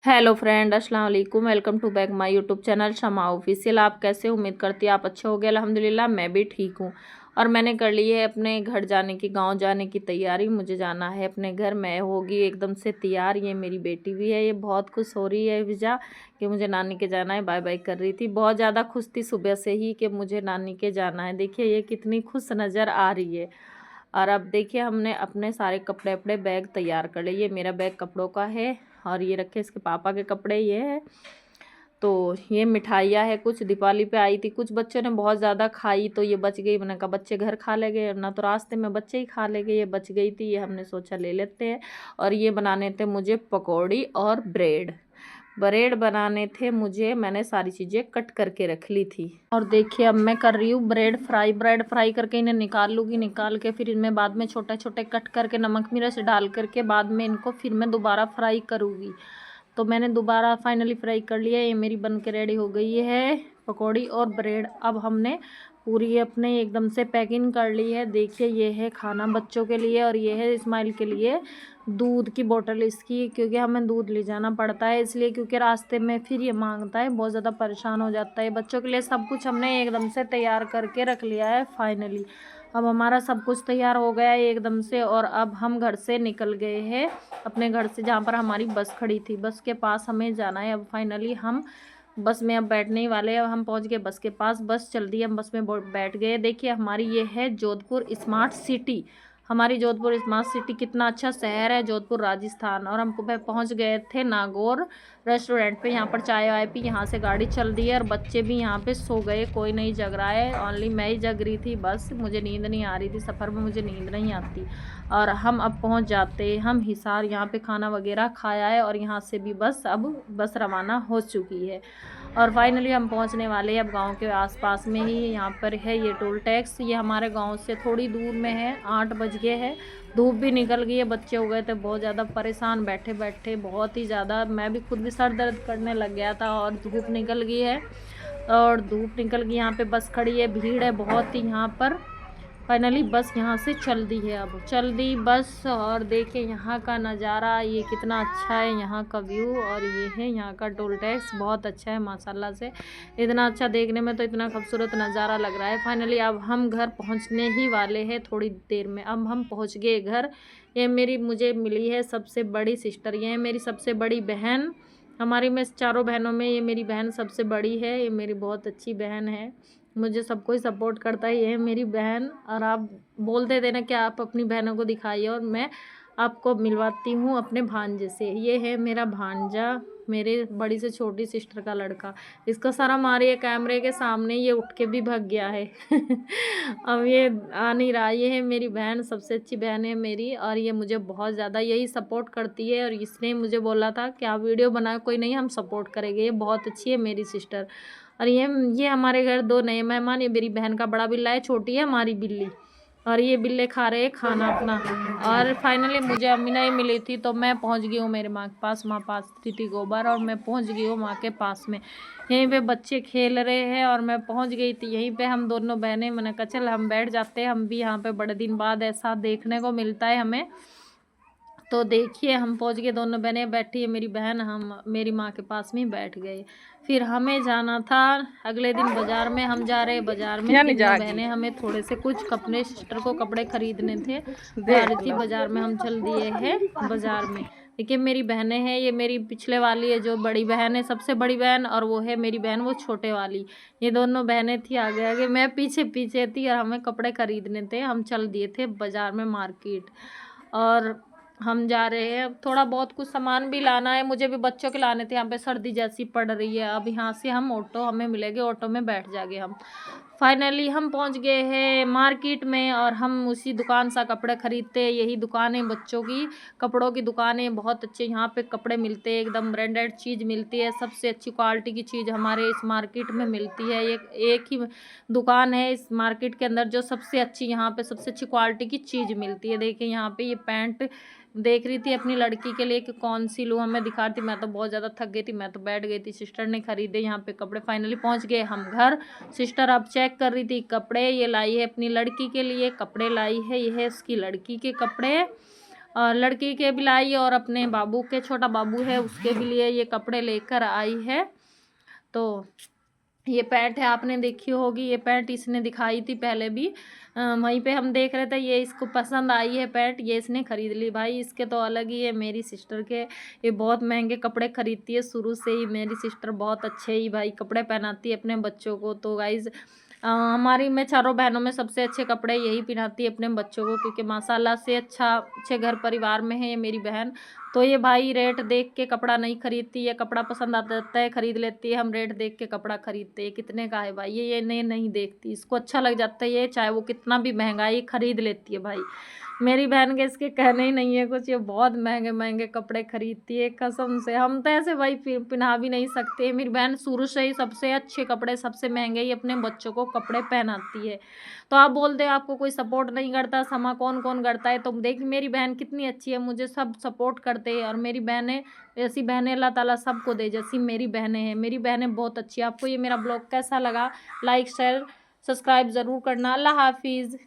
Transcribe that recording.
Hello friend, अस्सलाम वालेकुम। Welcome to back my YouTube channel Shama official. आप कैसे? उम्मीद करती है आप अच्छे हो गए। अल्हम्दुलिल्लाह मैं भी ठीक हूँ। और मैंने कर ली है अपने घर जाने की, गांव जाने की तैयारी। मुझे जाना है अपने घर। मैं होगी एकदम से तैयार। ये मेरी बेटी भी है, ये बहुत खुश हो रही है विजा कि मुझे नानी के जाना है। बाय बाय कर रही थी, बहुत ज़्यादा खुश थी सुबह से ही कि मुझे नानी के जाना है। देखिए ये कितनी खुश नज़र आ रही है। और अब देखिए हमने अपने सारे कपड़े अपने बैग तैयार कर लिए। ये मेरा बैग कपड़ों का है और ये रखे इसके पापा के कपड़े ये है। तो ये मिठाइयाँ है, कुछ दीपावली पे आई थी, कुछ बच्चों ने बहुत ज़्यादा खाई तो ये बच गई। मैंने कहा बच्चे घर खा लेंगे ना, तो रास्ते में बच्चे ही खा लेंगे। ये बच गई थी, ये हमने सोचा ले लेते हैं। और ये बनाने थे मुझे पकौड़ी और ब्रेड। ब्रेड बनाने थे मुझे, मैंने सारी चीज़ें कट करके रख ली थी। और देखिए अब मैं कर रही हूँ ब्रेड फ्राई। ब्रेड फ्राई करके इन्हें निकाल लूँगी, निकाल के फिर इनमें बाद में छोटे छोटे कट करके नमक मिर्च डाल करके बाद में इनको फिर मैं दोबारा फ्राई करूँगी। तो मैंने दोबारा फाइनली फ्राई कर लिया। ये मेरी बन के रेडी हो गई है पकौड़ी और ब्रेड। अब हमने पूरी अपने एकदम से पैकिंग कर ली है। देखिए ये है खाना बच्चों के लिए और ये है इस्माइल के लिए दूध की बोतल इसकी, क्योंकि हमें दूध ले जाना पड़ता है इसलिए, क्योंकि रास्ते में फिर ये मांगता है, बहुत ज़्यादा परेशान हो जाता है। बच्चों के लिए सब कुछ हमने एकदम से तैयार करके रख लिया है फाइनली। अब हमारा सब कुछ तैयार हो गया है एकदम से। और अब हम घर से निकल गए हैं अपने घर से, जहाँ पर हमारी बस खड़ी थी। बस के पास हमें जाना है। अब फाइनली हम बस में अब बैठने ही वाले हैं। अब हम पहुँच गए बस के पास, बस चल दी, हम बस में बैठ गए। देखिए हमारी ये है जोधपुर स्मार्ट सिटी। हमारी जोधपुर स्मार्ट सिटी कितना अच्छा शहर है, जोधपुर राजस्थान। और हम पहुंच गए थे नागौर रेस्टोरेंट पे। यहाँ पर चाय वाय पी, यहाँ से गाड़ी चल दी है और बच्चे भी यहाँ पे सो गए, कोई नहीं जग रहा है। ओनली मैं ही जग रही थी बस, मुझे नींद नहीं आ रही थी। सफ़र में मुझे नींद नहीं आती। और हम अब पहुँच जाते हम हिसार। यहाँ पे खाना वगैरह खाया है और यहाँ से भी अब बस रवाना हो चुकी है। और फाइनली हम पहुंचने वाले हैं अब गांव के आसपास में ही। यहाँ पर है ये टोल टैक्स, ये हमारे गांव से थोड़ी दूर में है। 8 बज गए हैं, धूप भी निकल गई है। बच्चे हो गए थे बहुत ज़्यादा परेशान बैठे बैठे, बहुत ही ज़्यादा। मैं भी खुद भी सर दर्द करने लग गया था। और धूप निकल गई है, और धूप निकल गई। यहाँ पे बस खड़ी है, भीड़ है बहुत ही यहाँ पर। फाइनली बस यहाँ से चल दी है, अब चल दी बस। और देखिए यहाँ का नज़ारा ये कितना अच्छा है, यहाँ का व्यू। और ये है यहाँ का टोल टैक्स, बहुत अच्छा है माशाल्लाह से। इतना अच्छा देखने में तो इतना खूबसूरत नज़ारा लग रहा है। फाइनली अब हम घर पहुँचने ही वाले हैं थोड़ी देर में। अब हम पहुँच गए घर। ये मेरी मुझे मिली है सबसे बड़ी सिस्टर, ये है मेरी सबसे बड़ी बहन। हमारी में चारों बहनों में ये मेरी बहन सबसे बड़ी है। ये मेरी बहुत अच्छी बहन है, मुझे सब कोई सपोर्ट करता है। ये है मेरी बहन। और आप बोलते थे ना कि आप अपनी बहनों को दिखाइए, और मैं आपको मिलवाती हूँ अपने भांजे से। ये है मेरा भांजा, मेरे बड़ी से छोटी सिस्टर का लड़का। इसको शर्म आ रही है कैमरे के सामने, ये उठ के भी भाग गया है। अब ये आ नहीं रहा। ये है मेरी बहन, सबसे अच्छी बहन है मेरी। और ये मुझे बहुत ज़्यादा यही सपोर्ट करती है। और इसने मुझे बोला था कि आप वीडियो बनाओ, कोई नहीं हम सपोर्ट करेंगे। ये बहुत अच्छी है मेरी सिस्टर। और ये हमारे घर 2 नए मेहमान। ये मेरी बहन का बड़ा बिल्ला है, छोटी है हमारी बिल्ली। और ये बिल्ले खा रहे हैं खाना अपना। और फाइनली मुझे अम्मी नहीं मिली थी तो मैं पहुंच गई हूँ मेरे माँ के पास। माँ पास थी गोबर, और मैं पहुंच गई हूँ माँ के पास में। यहीं पे बच्चे खेल रहे हैं और मैं पहुंच गई थी यहीं पे। हम दोनों बहनें, मैंने कहा चल हम बैठ जाते हैं, हम भी यहाँ पे बड़े दिन बाद ऐसा देखने को मिलता है हमें। तो देखिए हम पहुंच गए, दोनों बहनें बैठी है मेरी बहन, हम मेरी माँ के पास में ही बैठ गए। फिर हमें जाना था अगले दिन बाज़ार में। हम जा रहे बाज़ार में तीनों बहनें, हमें थोड़े से कुछ अपने सिस्टर को कपड़े खरीदने थे, जा रही थी बाज़ार में। हम चल दिए हैं बाज़ार में। देखिए मेरी बहनें हैं, ये मेरी पिछले वाली है जो बड़ी बहन है, सबसे बड़ी बहन, और वो है मेरी बहन वो छोटे वाली। ये दोनों बहनें थी आगे आगे, मैं पीछे पीछे थी। और हमें कपड़े खरीदने थे, हम चल दिए थे बाज़ार में मार्केट। और हम जा रहे हैं, अब थोड़ा बहुत कुछ सामान भी लाना है, मुझे भी बच्चों के लाने थे। यहाँ पे सर्दी जैसी पड़ रही है। अब यहाँ से हम ऑटो हमें मिलेंगे, ऑटो में बैठ जाएंगे हम। फाइनली हम पहुँच गए हैं मार्केट में, और हम उसी दुकान से कपड़े खरीदते हैं। यही दुकान है बच्चों की कपड़ों की दुकान है, बहुत अच्छे यहाँ पे कपड़े मिलते हैं, एकदम ब्रांडेड चीज़ मिलती है, सबसे अच्छी क्वालिटी की चीज़ हमारे इस मार्केट में मिलती है। एक ही दुकान है इस मार्केट के अंदर जो सबसे अच्छी, यहाँ पे सबसे अच्छी क्वालिटी की चीज़ मिलती है। देखिए यहाँ पे ये पैंट देख रही थी अपनी लड़की के लिए कि कौन सी लूँ, हमें दिखा रही थी। मैं तो बहुत ज़्यादा थक गई थी, मैं तो बैठ गई थी। सिस्टर ने खरीदे यहाँ पे कपड़े। फाइनली पहुँच गए हम घर। सिस्टर अब चेक कर रही थी कपड़े, ये लाई है अपनी लड़की के लिए कपड़े लाई है, ये है उसकी लड़की के कपड़े। और लड़की के भी लाई और अपने बाबू के, छोटा बाबू है उसके भी लिए ये कपड़े लेकर आई है। तो ये पैंट है, आपने देखी होगी, ये पैंट इसने दिखाई थी पहले भी, वहीं पे हम देख रहे थे, ये इसको पसंद आई है पैंट, ये इसने ख़रीद ली। भाई इसके तो अलग ही है, मेरी सिस्टर के ये बहुत महंगे कपड़े ख़रीदती है शुरू से ही। मेरी सिस्टर बहुत अच्छे ही भाई कपड़े पहनाती है अपने बच्चों को। तो गाइज़ हमारी मैं चारों बहनों में सबसे अच्छे कपड़े यही पहनाती है अपने बच्चों को, क्योंकि माशाल्लाह से अच्छे घर परिवार में है ये मेरी बहन। तो ये भाई रेट देख के कपड़ा नहीं खरीदती है, कपड़ा पसंद आता है खरीद लेती है। हम रेट देख के कपड़ा खरीदते हैं, कितने का है भाई, ये नहीं देखती, इसको अच्छा लग जाता है ये, चाहे वो कितना भी महंगा है, ये खरीद लेती है भाई। मेरी बहन के इसके कहने ही नहीं है कुछ, ये बहुत महंगे महंगे कपड़े खरीदती है कसम से। हम तो ऐसे भाई पहना भी नहीं सकते। मेरी बहन शुरू से ही सबसे अच्छे कपड़े, सबसे महंगे ही अपने बच्चों को कपड़े पहनाती है। तो आप बोलते हैं आपको कोई सपोर्ट नहीं करता, समा कौन कौन करता है, तो देखिए मेरी बहन कितनी अच्छी है, मुझे सब सपोर्ट करते हैं। और मेरी बहनें ऐसी बहनें अल्लाह ताला सबको दे जैसी मेरी बहनें हैं। मेरी बहनें बहुत अच्छी है। आपको ये मेरा ब्लॉग कैसा लगा, लाइक शेयर सब्सक्राइब ज़रूर करना। अल्लाह हाफिज़।